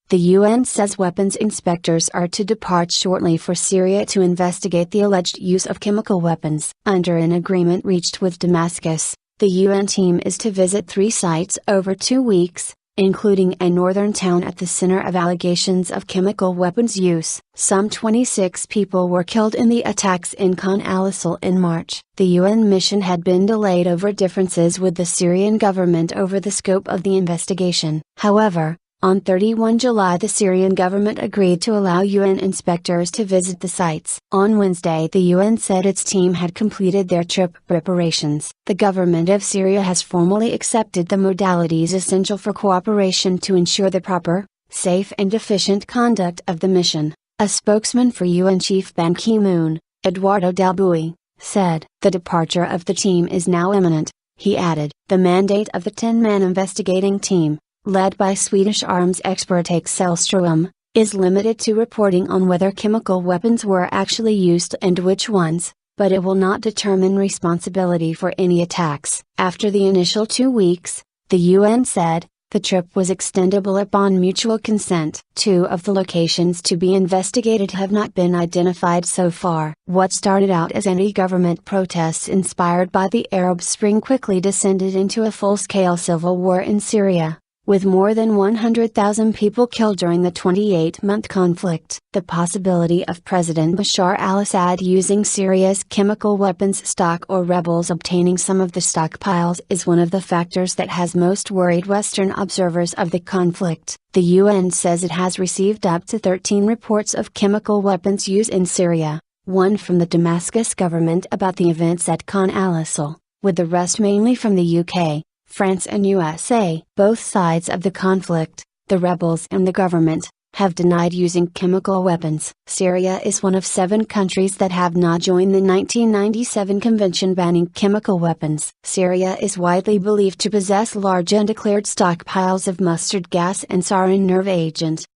The UN says weapons inspectors are to depart shortly for Syria to investigate the alleged use of chemical weapons. Under an agreement reached with Damascus, the UN team is to visit 3 sites over 2 weeks, including a northern town at the center of allegations of chemical weapons use. Some 26 people were killed in the attacks in al-Assal in March. The UN mission had been delayed over differences with the Syrian government over the scope of the investigation. However, on 31 July the Syrian government agreed to allow UN inspectors to visit the sites. On Wednesday the UN said its team had completed their trip preparations. The government of Syria has formally accepted the modalities essential for cooperation to ensure the proper, safe and efficient conduct of the mission. A spokesman for UN Chief Ban Ki-moon, Eduardo del Buey, said, "The departure of the team is now imminent." He added, "The mandate of the 10-man investigating team, led by Swedish arms expert Axel Strom, is limited to reporting on whether chemical weapons were actually used and which ones, but it will not determine responsibility for any attacks." After the initial 2 weeks, the UN said, the trip was extendable upon mutual consent. 2 of the locations to be investigated have not been identified so far. What started out as anti-government protests inspired by the Arab Spring quickly descended into a full-scale civil war in Syria, with more than 100,000 people killed during the 28-month conflict. The possibility of President Bashar al-Assad using Syria's chemical weapons stock or rebels obtaining some of the stockpiles is one of the factors that has most worried Western observers of the conflict. The UN says it has received up to 13 reports of chemical weapons use in Syria, 1 from the Damascus government about the events at al-Assal, with the rest mainly from the UK, France and USA. Both sides of the conflict, the rebels and the government, have denied using chemical weapons. Syria is one of 7 countries that have not joined the 1997 convention banning chemical weapons. Syria is widely believed to possess large undeclared stockpiles of mustard gas and sarin nerve agent,